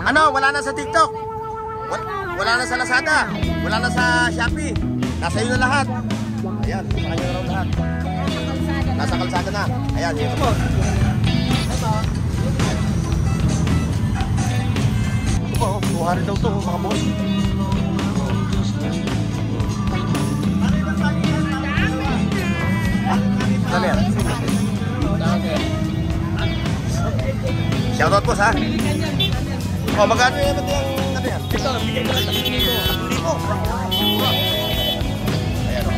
Ano, wala na sa TikTok. Wala na sa Lazada. Wala na sa Shopee. Nasa iyo na lahat. Ayan, sa kanya na lahat. Nasa kalsada na. Ayan, yun po. Ito po, 200 daw ito mga boss. Ano yan? Shoutout po sa. Oh, magkano yan yung ano yan? Ito, bigay ko lang 3,000. Ayan o.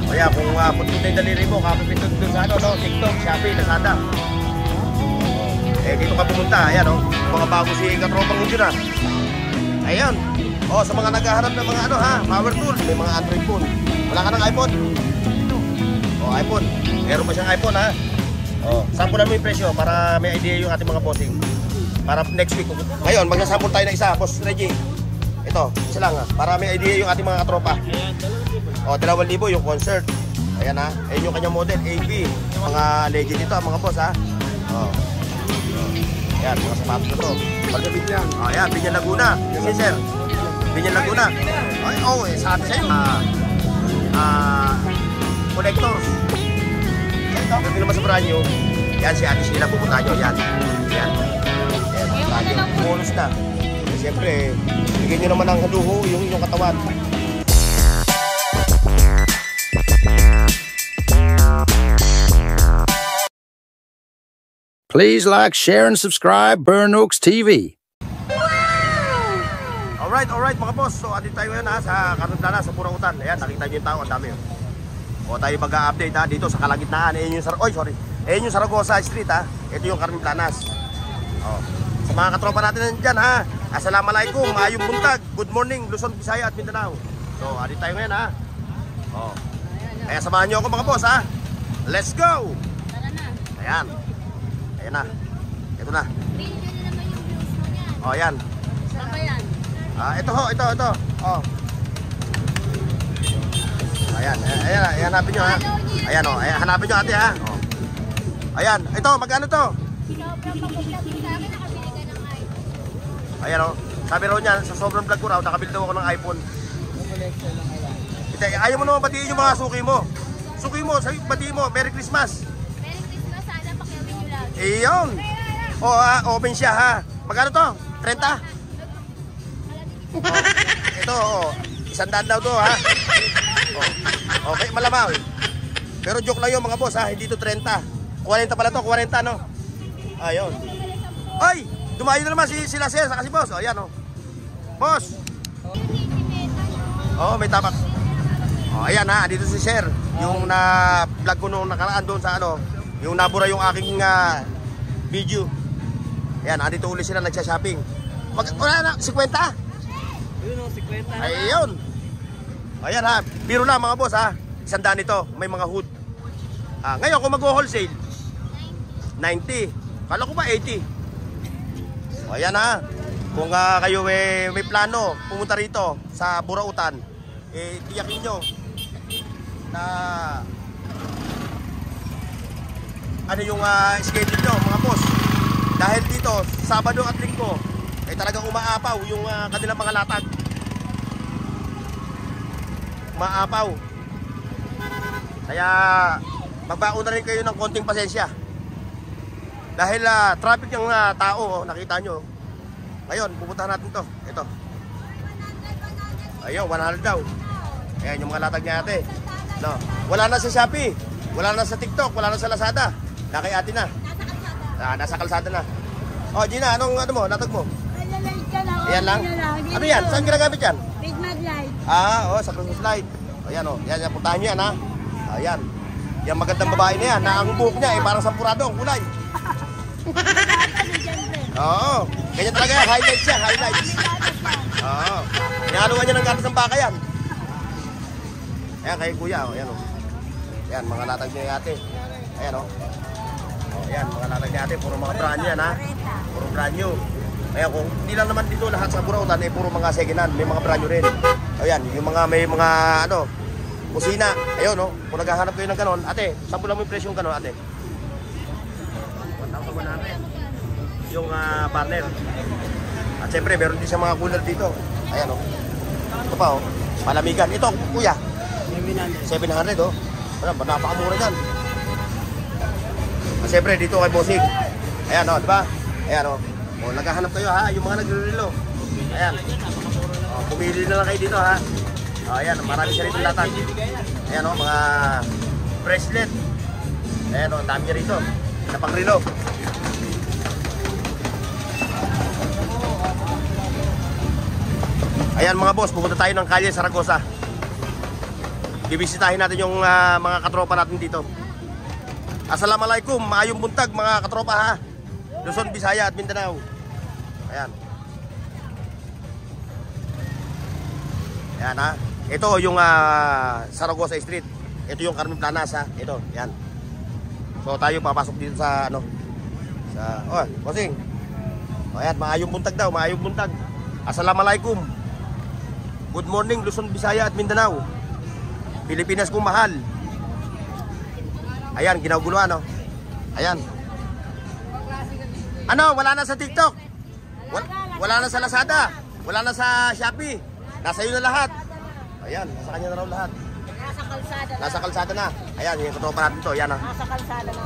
Kaya kung punto na yung daliri mo, kapipintod doon sa ano, no? TikTok, Shopee, Lazada. Eh, dito ka pumunta. Ayan o. Mga bago si katropang yun na. Ayan. O, sa mga naghahanap ng mga ano ha, power tool, may mga Android phone. Wala ka ng iPhone? O, iPhone. Meron pa siyang iPhone ha. O, sample namin yung presyo para may idea yung ating mga bossing. Para next week. Ngayon, magsasample tayo ng isa, Boss Reggie. Ito, isa lang ha. Para may idea yung ating mga katropa. O, 2,000 yung concert. Ayan ha. Ayan yung kanyang model, AB. Mga legend ito, mga boss ha. O. Ayan, mga sapatos na to. Pagkabit yan. O, ayan, Binyan Laguna. Yes, sir. Binyan Laguna. Ay, oh, sabi sa'yo. Collectors. Pagdating naman sa brand new, yan si Ate Sheila pupunta nyo. Yan. Yan. Bonus na. Siyempre, bigyan nyo naman ng haluho yung inyong katawan. Please like, share, and subscribe Burn Oaks TV. Alright mga boss. So, andito tayo ngayon ha, sa Carnotana, sa Burautan. Ayan, nakita nyo yung tao, ang dami. O, tayo mag-update ha, dito sa kalagitnaan. Ayan yung Saragosa Street ha. Ito yung Carmen Planas. O, sa mga katropa natin dyan ha. Assalamualaikum, maayong buntag. Good morning, Luzon, Visaya at Mindanao. So, andito tayo ngayon ha. O, kaya samahan nyo ako mga boss ha. Let's go! Ayan. Ayan na. Ito na. O, ayan. Ito ho, ito. Oh. Ayan, hanapin nyo ha. Ayan o, hanapin nyo ate ha. Oh. Ayan, ito, magkano to? Ayan o, sabi raw niya, sa sobrang vlog ko raw, nakabili daw ako ng iPhone. Ayaw mo naman batiin yung mga suki mo. Suki mo, batiin mo, Merry Christmas. Merry Christmas, sana pakiawin nyo lang. Iyon. Open siya ha. Magkano to? 30? Ito, 100 daw to ha. Okay, malamaw. Pero joke lang yun mga boss ha, hindi to 30. 40 pala to, 40 no. Ayun. Ay, dumayo na naman sila sir, saka si boss. O, ayan o. Boss. May tabak. O, ayan ha, dito si sir. Yung na-vlog ko nung nakaraan doon sa ano, yung nabura yung aking video. Ayan, andito ulit sila nagsha-shopping. Wala na, 50? Yun o, 50 na. Ayun. Ayan ha, biro lang mga boss ha. 100 ito, may mga hood. Ngayon kung mag-wholesale 90. Kala ko ba 80? Ayan ha. Kung kayo may plano pumunta rito sa Burautan, tiyakin nyo na ano yung schedule nyo mga boss. Dahil dito, Sabado at Linggo, talagang umaapaw yung kanilang mga latag. Maapaw. Kaya magbaon na rin kayo ng konting pasensya. Dahil traffic yung tao, nakita nyo. Ngayon, pupuntahan natin to. Ito. Ayun, 100 daw. Ayan yung mga latag niya ate. No. Wala na sa Shopee, wala na sa TikTok, wala na sa Lazada. Nakay ate na. Nasa kalsada na. O Gina, anong mo, latag mo? Ayan lang. Ano yan? Saan ginagamit yan? Big Mad Light. Sa Christmas light. Ayan o. Yan, puntahan nyo yan ha. Ayan. Yan magandang babae na yan. Na ang buhok niya parang sampurado ang kulay. Oo. Ganyan talaga yan. Highlights yan. Highlights. Oo. Inahaluan niya ng gatas ng baka yan. Ayan kay kuya. Ayan o. Ayan mga latag niya ate. Ayan o. Ayan mga latag niya ate. Puro mga brand yan ha. Puro brand new. Ayan, kung hindi lang naman dito lahat sa Burautan, puro mga second hand, may mga brand new rin. Ayan, yung mga may mga kusina. Ayun, no? Kung naghahanap kayo ng ganon, ate, sample lang mo yung presyo yung ganon, ate. 1,100. yung partner. At siyempre, meron din siya mga cooler dito. Ayan, oh. Ito pa, oh. Malamigan. Ito, kuya. 700, oh. Ayan, napakamura dyan. At siyempre, dito kay Bossing. Ayan, oh, diba? Ayan, oh. O, naghahanap kayo, ha? Yung mga nagre-relo. Ayan. O, pumili na lang kayo dito, ha? O, ayan, marami siya rito latag. Ayan, oh, mga bracelet. Ayan, oh, dami niya rito. Na pang-relo. Ayan mga boss, pupunta tayo ng Kalye Zaragoza. Bibisitahin natin yung mga katropa natin dito. Assalamualaikum, maayong buntag mga katropa ha. Luzon, Visaya at Mindanao. Ayan. Ayan ha. Ito yung Zaragoza Street. Ito yung Carmen Planas ha. Ito, yan. So tayo papasok dito sa ano. Sa, oh, bossing. O ayan, maayong buntag daw, maayong buntag. Assalamualaikum. Good morning, Luzon, Visaya at Mindanao. Pilipinas kong mahal. Ayan, ginaguluhan, no? Ayan. Ano, wala na sa TikTok. Wala na sa Lazada. Wala na sa Shopee. Nasa iyo na lahat. Ayan, nasa kanya na raw lahat. Nasa kalsada na. Nasa kalsada na. Ayan, yung katropa natin to. Ayan, ha. Nasa kalsada na.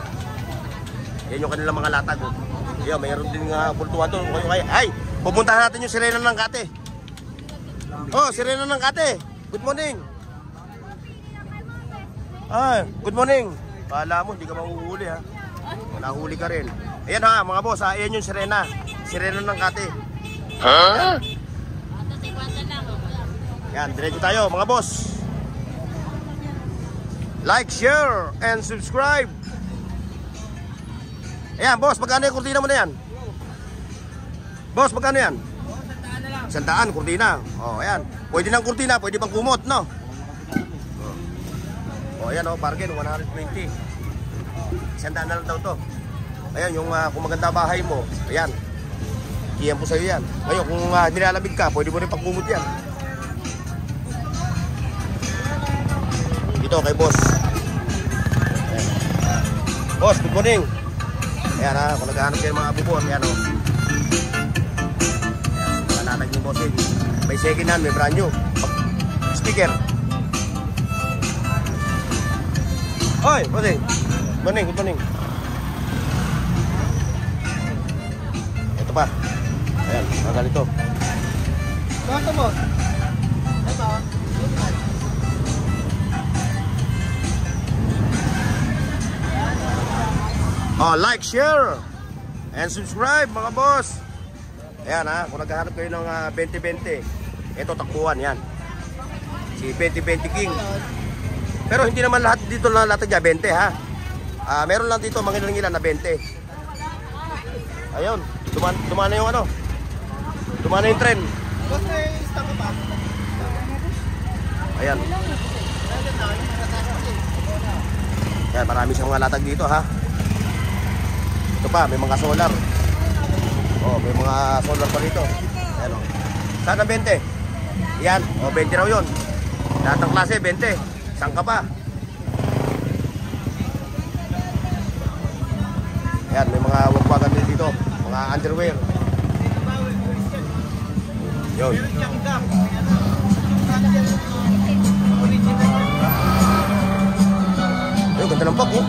Yan yung kanilang mga latag. Oh. Ayan, mayroon din pultuhan doon. Ay, pupuntahan natin yung Sirena ng Kate. Oh, Sirena ng Kate. Good morning. Ay, good morning. Pala mo, hindi ka mahuhuli ha. Nahuli ka rin. Ayan ha, mga boss ha. Ayan yung Sirena. Sirena ng Kate. Ha? Yan, diretso tayo mga boss. Like, share, and subscribe. Ayan, boss, magkano yung kurtina mo na yan? Boss, magkano yan? 100, kurtina. Oh, ayan. Pwede ng kurtina, pwede pang kumot, no? Oh, ayan, oh, bargain, 120. 100 na lang daw to. Ayan, yung kung maganda bahay mo, ayan. Iyan po sa'yo yan. Ngayon, kung nilalamig ka, pwede mo rin pang kumot yan. Dito kay boss. Ayan. Boss, good morning. Ayan ha, kung naghahanap kayo mga bubon, ayan o. Nanatag yung bossing. May second hand, may brand new. Speaker. Oy, bossing. Good morning, good morning. Ito pa. Ayan, mga ganito. Ito mo. Ito. Oh, like, share, and subscribe mga boss. Ayan ha, kung naghahanap kayo ng 20-20, ito takbuhan yan. Si 20-20 King. Pero hindi naman lahat dito na latag niya 20 ha. Meron lang dito mga ilan na 20. Ayun, dumana yung ano. Dumana yung trend. Ayan. Ayan, marami siyang mga latag dito ha. Ito pa, may mga solar. Oh, may mga solar pa dito. Ayan o. Saan ang 20? Yan, o 20 raw yun. Lahat ng klase, 20. Saan ka pa? Ayan, may mga wagwagan din dito. Mga underwear. Yun. Ayun, ganda ng pag, oh.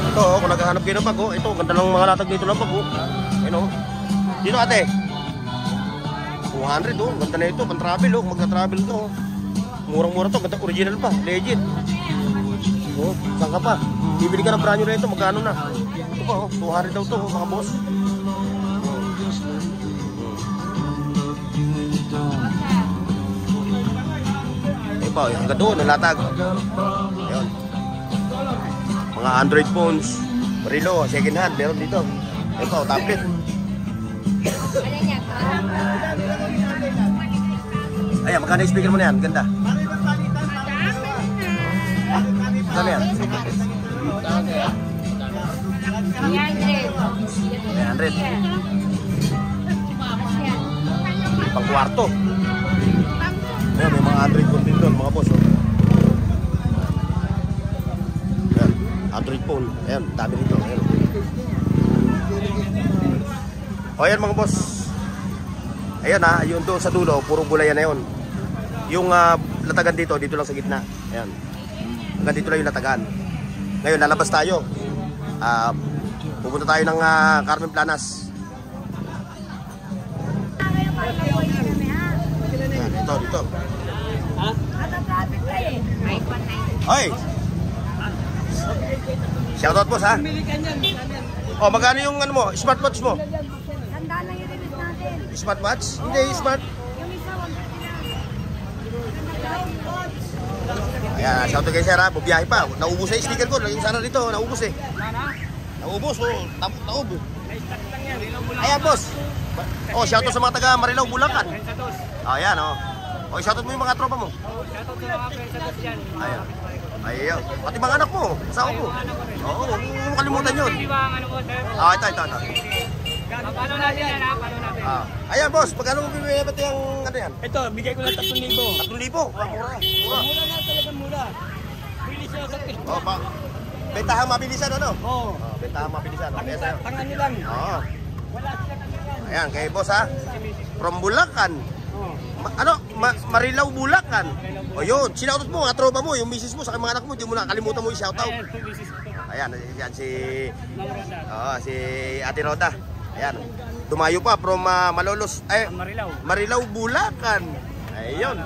Ito, oh, kung naghahanap kayo ng pag, oh. Ito, ganda ng mga latag dito ng pag, oh. Ayun, oh. Dito, ate. 200, oh. Ganda na ito, pang-travel, oh. Magka-travel to, oh. Murang-mura to, ganda, original pa, legit. Oh, saan ka pa? Bibili ka ng brand new na ito, magkano na? Ito pa, oh. 200 daw to, oh, mga boss. Ito pa, hanggang doon, ang latag. Ayun. Mga Android phones, Relo, second hand, meron dito. Ito, tablet. Ayan, magkano yung speaker mo na yan? Ganda. Magkano yan? 300. Pang kwarto. Ayan, may mga Android phone din doon, mga boss. Oh. Ayan, Android phone. Ayan, dami nito. Ayan. O ayan mga boss. Ayan ha, yun doon sa dulo, puro gulayan na yun. Yung latagan dito lang sa gitna. Ayan. Hanggang dito lang yung latagan. Ngayon, lalabas tayo. Pupunta tayo ng Carmen Planas. Ayan, dito. Hoy! Shoutout boss ha. O, magkano yung ano mo, smartwatch mo? Tandaan lang yung release natin. Smartwatch? Hindi, smart. Yung isa, 150 lang. Ayan, shoutout kay sir ha, bubiyahe pa. Naubos na yung sticker ko, laging sana dito, naubos eh. Naubos, naub. Ayan boss. O, shoutout sa mga taga Marilao, Bulacan. Ayan o. O, shoutout mo yung mga tropa mo. Shoutout sa mga pensados dyan. Ayan. Ayan. Pati mga anak mo, asawa mo. Oo, huwag mo kalimutan yun. Di ba ang ano po, sir? Ito. Paano natin yan, ha? Paano natin? Ayan boss, magkano mo bibili ba't yung ano yan? Ito, bigay ko ng 3,000. 3,000? Mura. Mura na talaga mura. Bilis siya sa O, bentahang mabilisan ano? Oo. Bentahang mabilisan. Okay, sir. Tangan nyo lang. Oo. Wala sila tangan. Ayan, kay boss ha. From Bulacan. Marilao, Bulacan. O yun, sinautot mo, mga tropa mo, yung misis mo, sa mga anak mo, hindi mo nakalimutan mo yung shoutout. Ayan, ito bisis ko. Ayan, yan si Ma'am Roda. si Ate Roda. Ayan. Dumayo pa from Malolos, Marilao. Marilao, Bulacan. Ayun.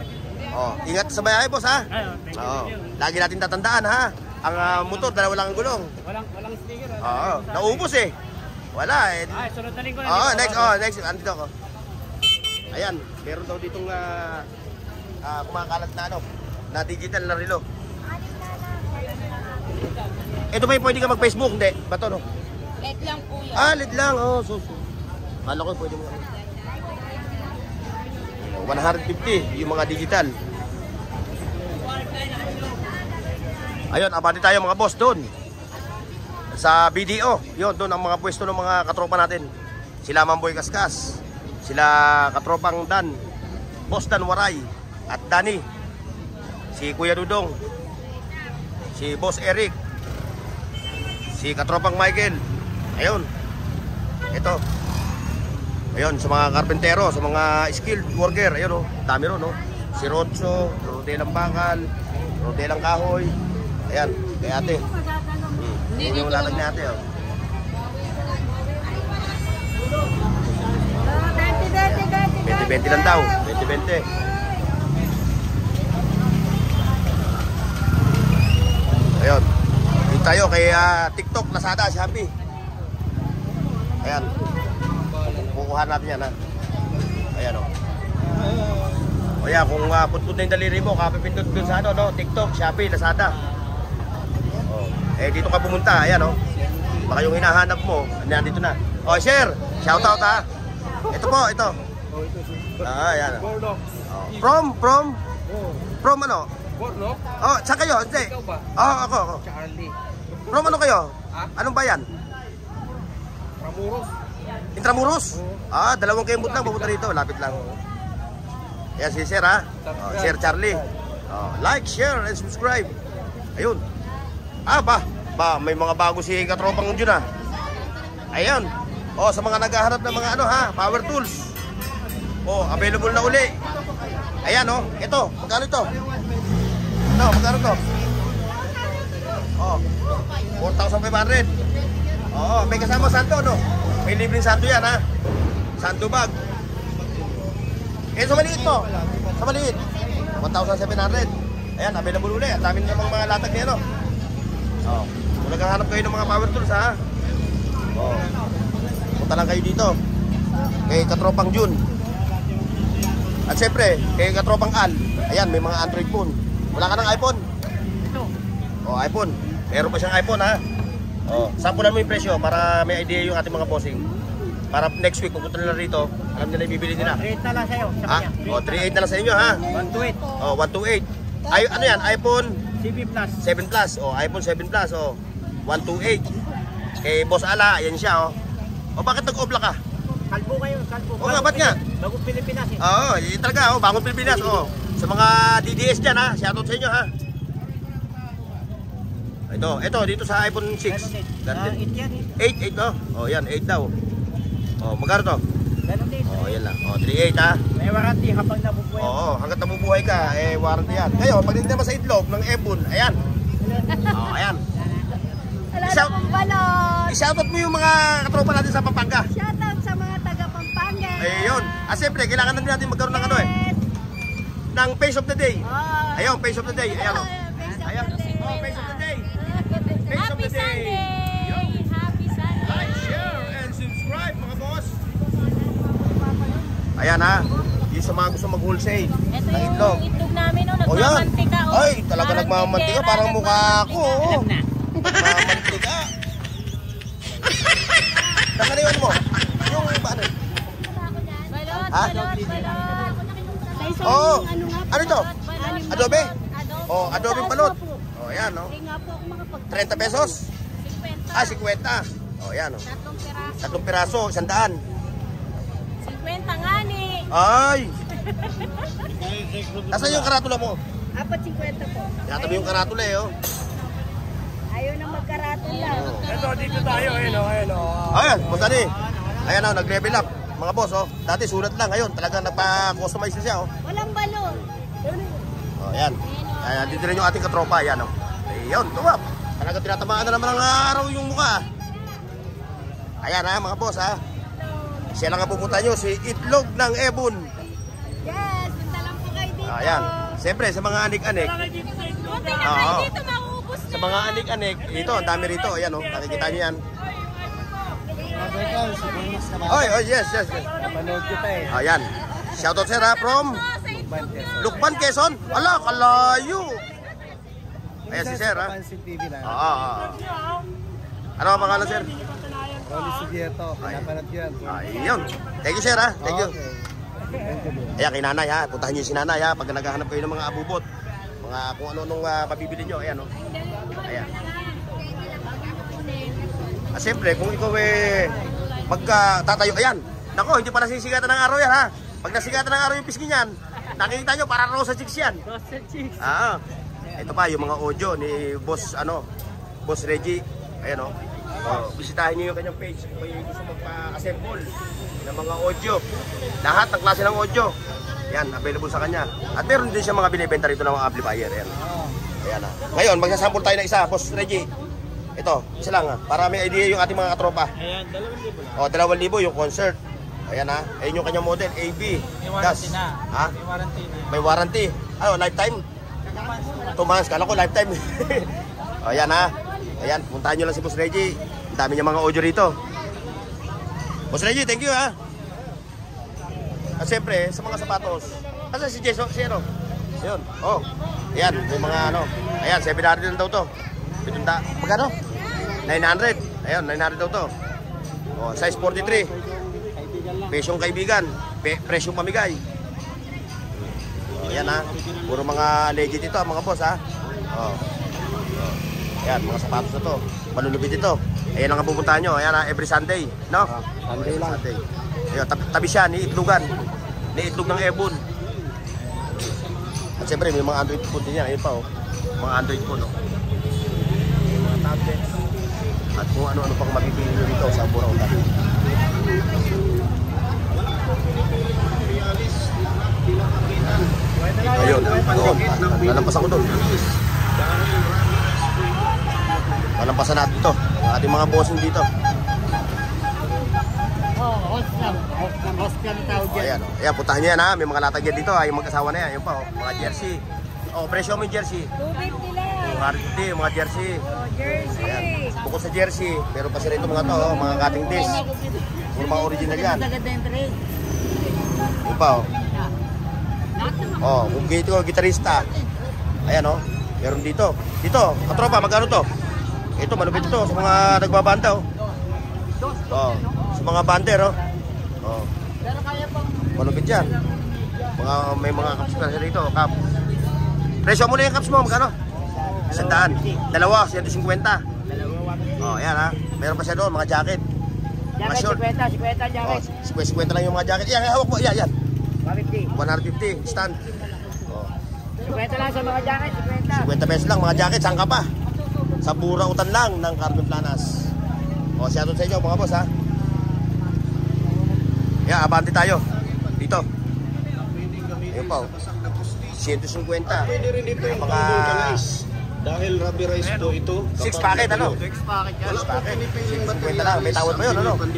Oh, ingat sa bayahe, boss ha. Ayun, thank you. Lagi natin tatandaan ha. Ang motor, dalawa lang ang gulong. Walang sticker. Oo, naubos eh. Wala eh. Sunod na linggo na. Oo, dito. next. Andito ako. Ayan, meron daw ditong kumakalat na ano, na digital na relo. Ito ba yung pwede ka mag-Facebook? Hindi. Bato no? Let lang po yun. LED lang. Oh, Kala ko pwede mo. 150 yung mga digital. Ayun, abati tayo mga boss doon. Sa BDO, yun, doon ang mga pwesto ng mga katropa natin. Sila Mamboy Kaskas, sila katropang Dan, Boss Dan Waray, at Danny, si Kuya Dudong, si Boss Eric, si katropang Michael. Ayun, ito. Ayun, sa mga karpentero, sa mga skilled worker, ayun oh, dami ron oh. Si Rocho, Rodelang Bakal, Rodelang Kahoy. Ayan, kay ate. Hindi yung latag ni ate oh. 20-20 lang daw, 20-20. Ayun. Dito tayo kay TikTok, Lazada, Shopee. Ayan. Kukuha natin yan ha. Ayan o. O yan, kung putput na yung daliri mo, kapipindot dun sa ano, no? TikTok, Shopee, Lazada. O. Dito ka pumunta, ayan o. Baka yung hinahanap mo, nandito na. O, share, shoutout ha. Ito po, ito. Ayan. From ano? Borlok? Oh, saan kayo? Hindi. Ikaw ba? Ako. Charlie. From ano kayo? Ha? Anong bayan? Ramuros. Intramuros? Dalawang kembot lang, pupunta rito, lapit lang. Ayan si Sir ha. Sir Charlie. Like, share, and subscribe. Ayun. May mga bago si katropang dyan ha. Ayun. Sa mga naghahanap ng mga ano ha, power tools. Available na uli. Ayan ito, magkano ito? Magkano ito? 4,500. May kasama santo no? May libreng santo yan ha. Santo bag. Sa maliit mo. Sa maliit. 1,700. Ayan, available uli. Ang dami namang mga latag niya no. Kung naghahanap kayo ng mga power tools ha. Punta lang kayo dito. Kay Katropang Jun. At siyempre, kay Katropang Al. Ayan, may mga Android phone. Wala ka ng iPhone? iPhone. Meron pa siyang iPhone ha. Sampulan mo yung presyo para may idea yung ating mga bossing. Para next week, pupunta nila rito, alam nila yung bibili nila. 3.8 na lang sa'yo. Sa kanya. 3.8 na lang sa inyo ha. 128. 128. Ano yan? iPhone 7 Plus. 7 Plus. iPhone 7 Plus. 128. Kay Boss Ala, ayan siya bakit nag-obla ka? Kalbo kayo, kalbo. Nga, ba't nga? Bagong Pilipinas eh. Yun talaga, bagong Pilipinas. Sa mga DDS dyan ha, shoutout sa inyo ha. Ito, dito sa iPhone 6. 8 yan eh. 8 no? Yan, 8 daw. Oh, magkano to? Ganun din. Oh, yan lang. Oh, 3.8 ha. May warranty habang nabubuhay. Oo, hanggat nabubuhay ka, eh, warranty yan. Ngayon, pagdating naman sa itlog ng Ebon, ayan. Oh, ayan. Wala na Isa- pong balot. I-shoutout mo yung mga katropa natin sa Pampanga. Shoutout sa mga taga Pampanga. Ayun. Siyempre, kailangan na din natin magkaroon ng ano eh. Ng Face of the Day. Oh. Ayun, Face of the Day. Ayan o. Ayan. Face Oh, Face of the Day. Face of Happy the Day. Sunday! Happy Sunday! Like, share, and subscribe mga boss. Ayan ha. Yung sa mga gusto mag-wholesale. Ito ng yung itlog. itlog namin, no? O yan. Nagmamantika. Oh. Ay, talaga nagmamantika. Parang mukha ko. Oh. Alam na. Nagmamantika. Nakaliwan mo. Yung ano? Balot, Ha? balot, balot. Oo. Ano nga po? Ano ito? Balot. Adobe? Adobe. Oh, adobe balot. Oh, ayan no. Hindi nga po ako makapag- 30 pesos. 50. Ah, 50. Oh, ayan oh. Tatlong piraso. 3 piraso, 100. 50 nga ni. Ay! Nasaan yung karatula mo? Apat 50 po. Tinatabi yung karatula eh, oh. Ayaw na magkaratula. Ito, dito tayo. Ayun o, ayun o. Ayan, punta ni. Ayan oh, nag-level up. Mga boss, oh. Dati sulat lang, ngayon talagang nagpa-customize na siya, oh. Walang balon. Oh, ayan. Ayan, dito rin yung ating katropa, ayan, oh. Ayun, tuwap. Talagang tinatamaan na naman ng araw yung mukha. Ayan, ha, mga boss, ha. Siya lang ang pupunta nyo, si Itlog ng Ebon. Yes, punta lang po kayo dito. Ayan. Siyempre, sa mga anik-anik. Punta na Oo. kayo dito, mauubos na. Sa mga anik-anik, ito, ang dami rito. Ayan, oh. Nakikita nyo yan. Oy, oh, yes, yes, yes. Napanood kita eh. Ayan. Shoutout sir ha, from Sa itlog nyo. Lukban, Quezon. Ala, kalayo. Ayan si sir ha. Pansin TV na. Ano ang pangalan sir? Ronnie Sugieto. Pinapanood ko yan. Ayun. Thank you sir ha. Thank you. Ayan, kay nanay ha. Puntahan nyo si nanay ha. Pag naghahanap kayo ng mga abubot. Mga kung ano-anong mabibili nyo. Ayan o. Ayan. Siyempre, kung ikaw magtatayo. Ayan. Nako, hindi pa nasisigatan ng araw yan ha. Pag nasigatan ng araw yung pisngi niyan, nakikita nyo para Rosa Chicks yan. Rosa Chicks. Ito pa yung mga audio ni Boss Boss Reggie. Ayan o. Bisitahin niyo yung kanyang page kung kayo gusto magpa-assemble ng mga audio. Lahat ng klase ng audio. Yan, available sa kanya. At meron din siya mga binibenta rito ng mga amplifier. Ayan. Ayan ha. Ngayon, magsasample tayo ng isa. Boss Reggie. Ito, isa lang ha. Para may idea yung ating mga katropa. Ayan, 2,000 lang. 2,000 yung concert. Ayan ha. Ayan yung kanyang model, AB. May warranty na. Ha? May warranty na. May warranty. Ano, lifetime? 2 months. Kala ko lifetime. Ayan ha. Ayan, puntahan nyo lang si Boss Reggie. Ang dami niya mga audio rito. Boss Reggie, thank you ha. At siyempre, sa mga sapatos. Kasi si Jason, si ano? Yun. Oh. Ayan, may mga ano. Ayan, 700 lang daw to. Magkano? 900. Ayan, 900 daw to. Oh, size 43. Presyong kaibigan. Presyong pamigay. Oh, ayan ha. Puro mga legit ito, mga boss ha. Oh. Ayan, mga sapatos na to. Malulubit ito. Ayan ang pupuntahan nyo. Ayan ha, every Sunday. No? Sunday lang. Sunday. Ayan, tabi siya ni Itlogan. Ni Itlog ng Ebon. At siyempre, may mga Android phone din yan. Ayun pa oh. Mga Android phone oh. Mga tablets. At kung ano-ano pang mabibili nyo dito sa Burautan. Ayun, doon. Lalampas ako doon. Lalampasan natin ito. Ating mga bossing dito. Host lang tawag Oh, ayan, oh. Ayan, puntahan nyo yan ha. May mga latag yan dito ha. Yung mag-asawa na yan. Yung pa oh. Mga jersey. Oh, presyo mo yung jersey. 250 lang. Marty, mga jersey. Oh, jersey. Ayan. Bukod sa jersey, meron pa sila ito mga to, oh, mga cutting disc. Yung mga original yan. Yung pa oh. Oh, kung gitarista. Ayan oh. Meron dito. Dito, katropa, magkano to? Ito, malupit ito sa mga nagbabanda oh. Oh, sa mga bander oh. Oh. Malupit yan. May mga caps pa sila dito, cap. Presyo mo na yung caps mo, magkano? 100. Dalawa, 150. Oh, ayan ha. Meron pa siya doon, mga jacket. Mga short. 50 jacket. Oh, 50 lang yung mga jacket. Yan, hawak mo. Yan. 150. 150, stand. Oh, 50 lang sa mga jacket, 50 pesos lang, mga jacket. Saan ka pa? Sa Burautan lang ng Carmen Planas. Oh, shoutout sa inyo, mga boss ha. Yeah, abante tayo. Dito. Ayun pa, 150. Pwede rin ito yung Mga vulcanize. Dahil rubberized po ito. 6 packet, ano? 6 packet yan. 6 packet. 150 lang. May tawad pa yun, ano? Kapag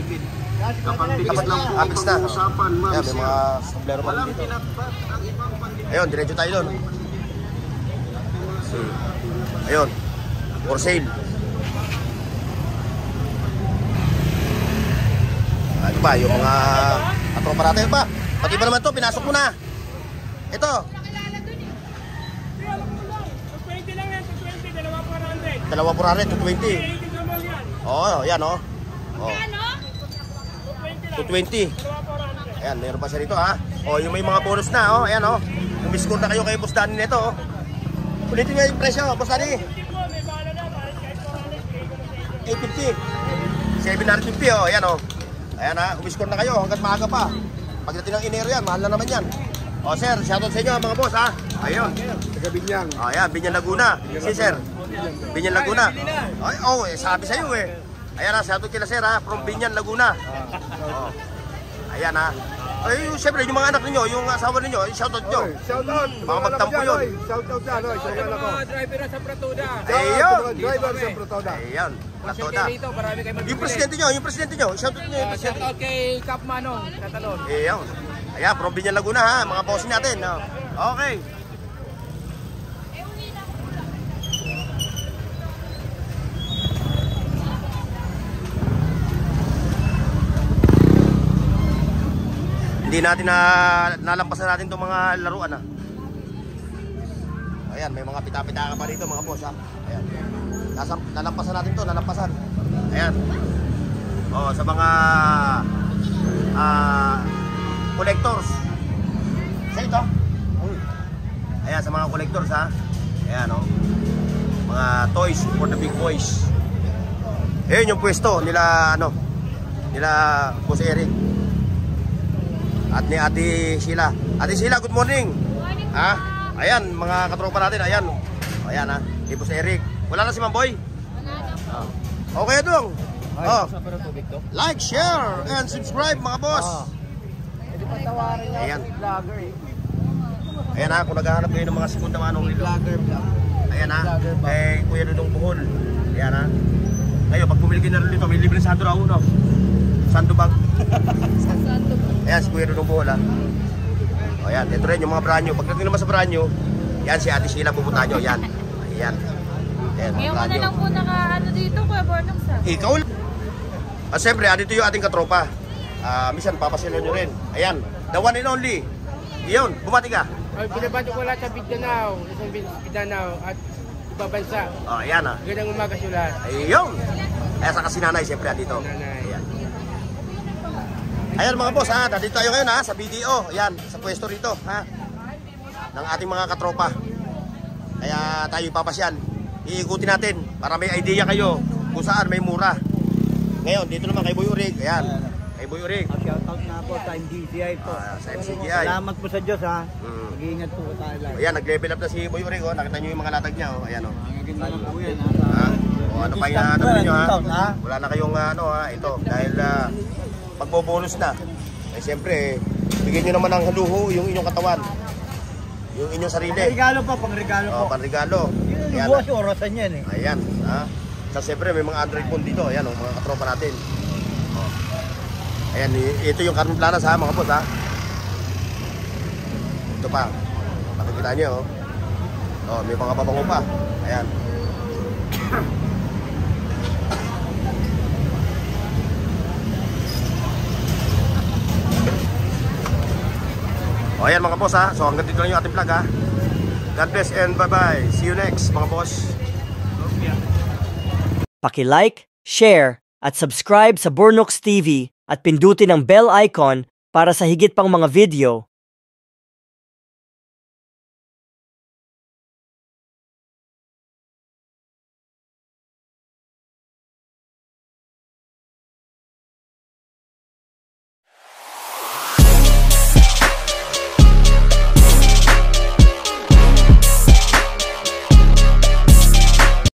dikit lang po Apis na. pag-uusapan, ma'am. Yan, may mga sombrero pa rin Walang dito. tinatpat ang ibang pandikit. Ayun, diretso tayo doon. Ayun, for sale. Ano ba, yung mga katropa natin ba? Pati ba naman to, pinasok mo na. Ito. 20 lang yan, 20, dalawa 400. Dalawa 400, 220. 80 naman yan. Oo, yan o. Oh. 220. Dalawa 400. Ayan, meron pa siya rito ha. O, yung may mga bonus na, oh. Ayan o. Umiscore na kayo kay Boss Danny nito, oh. Ulitin nga yung presyo, Boss Danny. Hindi po, may bala na, kahit 400, 850. 750, oh. Ayan, oh. Ayan ha, umiscore na kayo hanggat maaga pa. Pagdating ng Enero yan, mahal na naman yan. O sir, shoutout sa inyo mga boss ha. Ayun. Taga Binyang. O ayan, Binyan Laguna. Si sir. Binyan Laguna. Ay, oh, sabi sa iyo eh. Ayan ha, shoutout kila sir ha, from Binyan Laguna. O. Ayan ha. Ay, siyempre, yung mga anak ninyo, yung asawa ninyo, shoutout nyo. Shout out. Mga magtampo yun. Shout out dyan, oy. Shout out ako. driver na sa Pratoda. Ayun. Driver sa Protoda. Ayun. Latoda. Rito, marami kayo Yung presidente nyo, shoutout nyo yung presidente. Shoutout kay Cap Manong, Katalon. Ayun. Ayan, from Binyan Laguna ha, mga boss natin. No? Okay. Hindi natin nalampasan natin itong mga laruan ha. Ayan, may mga pita-pita pa dito mga boss ha. Ayan. Nalampasan natin to, nalampasan. Ayan. Oh, sa mga collectors. Sa ito. Ayan, sa mga collectors ha. Ayan o. Mga toys for the big boys. Ayan yung pwesto nila nila Boss Eric. At ni Ate Sheila. Ate Sheila, good morning. Ha? Ayan, mga katropa natin. Ayan. Ayan ha. Ni Boss Eric. Wala na si Mamboy? Okay dong. Oh. Like, share, and subscribe mga boss. Hindi pa tawarin nga Ayan. si vlogger eh. Ayan ha, kung naghahanap kayo ng mga segunda manong nilo. Vlogger vlog. Ayan ha, Kuya Dudong Buhol. Ayan ha. Ngayon, pag bumili kayo na rin dito, may libre sando raw, no? Sando bag. Ayan, si Kuya Dudong Buhol ha. O ayan, ito rin yung mga branyo. Pagdating naman sa branyo, yan si Ate Sheila pupunta nyo. Yan. Ayan. Ayan, mga Ngayon ko na branyo. lang po naka-ano dito, Kuya Bornong sa. Ikaw lang. At siyempre, dito yung ating katropa. Minsan, papasilo nyo rin. Ayan, the one and only. Iyon, bumati ka. Ay, binabanto ko lahat sa Mindanao, sa Mindanao at ibang bansa. O, ayan ha. Gandang umaga sa lahat. Ayun. Kaya sa kasinanay, siyempre, dito. Nanay. Ayan. Ayan mga boss ha, nandito tayo ngayon ha, sa BDO. Ayan, sa pwesto rito ha. Ng ating mga katropa. Kaya tayo ipapasyal. Iikutin natin para may idea kayo kung saan may mura. Ngayon, dito naman kay Boy Urig. Ayan, kay Boy Urig. Shout out na po sa MDCI po. Sa MCGI. Salamat po sa Diyos ha. Mm. Mag-iingat po tayo lang. Ayan, nag-level up na si Boy Urig. Oh. Nakita nyo yung mga latag niya. Oh. Ayan oh. Maganda na po yan Ha? O ano pa yung ano nyo ha? ha? Wala na kayong ano ha, ito. Dahil magbobonus na. Eh siyempre, bigyan nyo naman ng luho yung inyong katawan. Yung inyong sarili. Pang-regalo po, pang-regalo po. O, panregalo. Ayan, Buwas orasan yan eh. ayan. Ha? So siyempre, may mga Android phone dito. Ayan o, mga katropa natin. O. Ayan, ito yung Carmen Planas ha, mga boss ha. Ito pa. Makikita nyo o. O, may mga babango pa. Ayan. O ayan mga boss ha. So hanggang dito lang yung ating vlog ha. God bless and bye bye. See you next mga boss. Paki-like, share, at subscribe sa Bornox TV at pindutin ang bell icon para sa higit pang mga video.